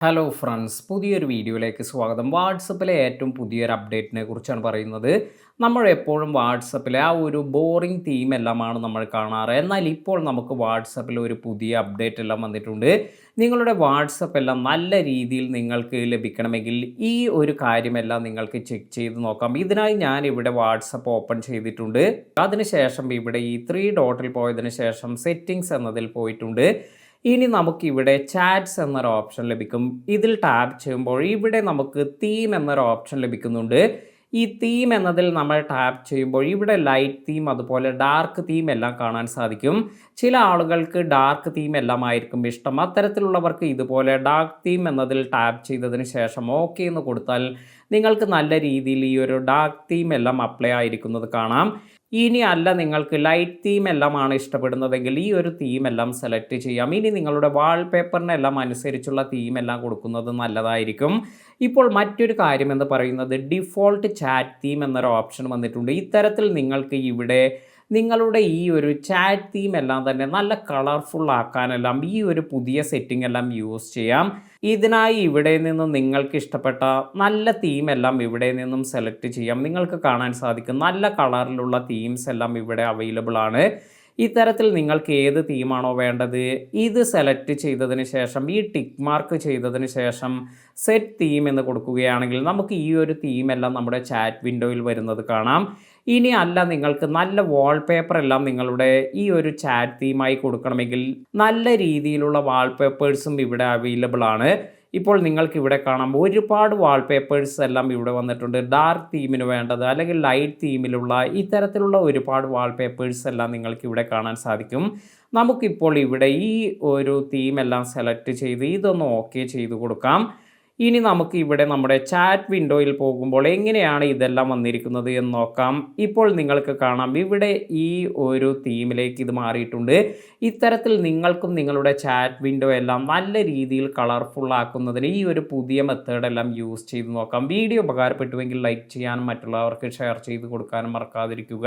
Hello friends, പുതിയൊരു വീഡിയോയിലേക്ക് സ്വാഗതം. വാട്സപ്പിലെ ഏറ്റവും പുതിയൊരു അപ്ഡേറ്റിനെ കുറിച്ചാണ് പറയുന്നത്. നമ്മൾ എപ്പോഴും വാട്സപ്പിലെ ആ ഒരു ബോറിംഗ് തീം എല്ലാമാണ് നമ്മൾ കാണാറ്. എന്നാൽ ഇപ്പോൾ നമുക്ക് വാട്സപ്പിൽ ഒരു പുതിയ അപ്ഡേറ്റ് എല്ലാം വന്നിട്ടുണ്ട്. നിങ്ങളുടെ വാട്സപ്പ് എല്ലാം നല്ല രീതിയിൽ നിങ്ങൾക്ക് ലഭിക്കണമെങ്കിൽ ഈ ഒരു കാര്യമെല്ലാം നിങ്ങൾക്ക് ചെക്ക് ചെയ്ത് നോക്കാം. ഇതിനായി ഞാൻ ഇവിടെ വാട്സപ്പ് ഓപ്പൺ ചെയ്തിട്ടുണ്ട്. അതിനുശേഷം ഇവിടെ ഈ 3 ഡോട്ടിൽ പോയതിന് ശേഷം സെറ്റിങ്സ് എന്നതിൽ പോയിട്ടുണ്ട്. ഇനി നമുക്കിവിടെ ചാറ്റ്സ് എന്നൊരു ഓപ്ഷൻ ലഭിക്കും. ഇതിൽ ടാപ്പ് ചെയ്യുമ്പോൾ ഇവിടെ നമുക്ക് തീം എന്നൊരു ഓപ്ഷൻ ലഭിക്കുന്നുണ്ട്. ഈ തീം എന്നതിൽ നമ്മൾ ടാപ്പ് ചെയ്യുമ്പോൾ ഇവിടെ ലൈറ്റ് തീം അതുപോലെ ഡാർക്ക് തീം എല്ലാം കാണാൻ സാധിക്കും. ചില ആളുകൾക്ക് ഡാർക്ക് തീം എല്ലാം ആയിരിക്കും ഇഷ്ടം. അത്തരത്തിലുള്ളവർക്ക് ഇതുപോലെ ഡാർക്ക് തീം എന്നതിൽ ടാപ്പ് ചെയ്തതിന് ശേഷം ഓക്കെ എന്ന് കൊടുത്താൽ നിങ്ങൾക്ക് നല്ല രീതിയിൽ ഈ ഒരു ഡാർക്ക് തീം എല്ലാം അപ്ലൈ ആയിരിക്കുന്നത് കാണാം. ഇനി അല്ല നിങ്ങൾക്ക് ലൈറ്റ് തീം എല്ലാമാണ് ഇഷ്ടപ്പെടുന്നതെങ്കിൽ ഈ ഒരു തീം എല്ലാം സെലക്ട് ചെയ്യാം. ഇനി നിങ്ങളുടെ വാൾപേപ്പറിനെല്ലാം അനുസരിച്ചുള്ള തീം എല്ലാം കൊടുക്കുന്നത് നല്ലതായിരിക്കും. ഇപ്പോൾ മറ്റൊരു കാര്യം എന്ന് പറയുന്നത് ഡിഫോൾട്ട് ചാറ്റ് തീം എന്നൊരു ഓപ്ഷൻ വന്നിട്ടുണ്ട്. ഇത്തരത്തിൽ നിങ്ങൾക്ക് ഇവിടെ നിങ്ങളുടെ ഈ ഒരു ചാറ്റ് തീം എല്ലാം തന്നെ നല്ല കളർഫുൾ ആക്കാനെല്ലാം ഈ ഒരു പുതിയ സെറ്റിംഗ് എല്ലാം യൂസ് ചെയ്യാം. ഇതിനായി ഇവിടെ നിന്നും നിങ്ങൾക്ക് ഇഷ്ടപ്പെട്ട നല്ല തീം എല്ലാം ഇവിടെ നിന്നും സെലക്ട് ചെയ്യാം. നിങ്ങൾക്ക് കാണാൻ സാധിക്കും നല്ല കളറിലുള്ള തീംസ് എല്ലാം ഇവിടെ അവൈലബിൾ ആണ്. ഇത്തരത്തിൽ നിങ്ങൾക്ക് ഏത് തീമാണോ വേണ്ടത് ഇത് സെലക്ട് ചെയ്തതിന് ശേഷം ഈ ടിക്ക് മാർക്ക് ചെയ്തതിന് ശേഷം സെറ്റ് തീം എന്ന് കൊടുക്കുകയാണെങ്കിൽ നമുക്ക് ഈ ഒരു തീമെല്ലാം നമ്മുടെ ചാറ്റ് വിൻഡോയിൽ വരുന്നത് കാണാം. ഇനി അല്ല നിങ്ങൾക്ക് നല്ല വാൾപേപ്പർ എല്ലാം നിങ്ങളുടെ ഈ ഒരു ചാറ്റ് തീമായി കൊടുക്കണമെങ്കിൽ നല്ല രീതിയിലുള്ള വാൾപേപ്പേഴ്സും ഇവിടെ അവൈലബിൾ ആണ്. ഇപ്പോൾ നിങ്ങൾക്ക് ഇവിടെ കാണാം ഒരുപാട് വാൾപേപ്പേഴ്സ് എല്ലാം ഇവിടെ വന്നിട്ടുണ്ട്. ഡാർക്ക് തീമിന് വേണ്ടത് അല്ലെങ്കിൽ ലൈറ്റ് തീമിലുള്ള ഇത്തരത്തിലുള്ള ഒരുപാട് വാൾപേപ്പേഴ്സ് എല്ലാം നിങ്ങൾക്ക് ഇവിടെ കാണാൻ സാധിക്കും. നമുക്കിപ്പോൾ ഇവിടെ ഈ ഒരു തീമെല്ലാം സെലക്ട് ചെയ്ത് ഇതൊന്ന് ഓക്കെ ചെയ്ത് കൊടുക്കാം. ഇനി നമുക്ക് ഇവിടെ നമ്മുടെ ചാറ്റ് വിൻഡോയിൽ പോകുമ്പോൾ എങ്ങനെയാണ് ഇതെല്ലാം വന്നിരിക്കുന്നത് എന്ന് നോക്കാം. ഇപ്പോൾ നിങ്ങൾക്ക് കാണാം ഇവിടെ ഈ ഒരു തീമിലേക്ക് ഇത് മാറിയിട്ടുണ്ട്. ഇത്തരത്തിൽ നിങ്ങൾക്കും നിങ്ങളുടെ ചാറ്റ് വിൻഡോ എല്ലാം നല്ല രീതിയിൽ കളർഫുൾ ആക്കുന്നതിന് ഈ ഒരു പുതിയ മെത്തേഡ് എല്ലാം യൂസ് ചെയ്ത് നോക്കാം. വീഡിയോ ഉപകാരപ്പെട്ടുവെങ്കിൽ ലൈക്ക് ചെയ്യാനും മറ്റുള്ളവർക്ക് ഷെയർ ചെയ്ത് കൊടുക്കാനും മറക്കാതിരിക്കുക.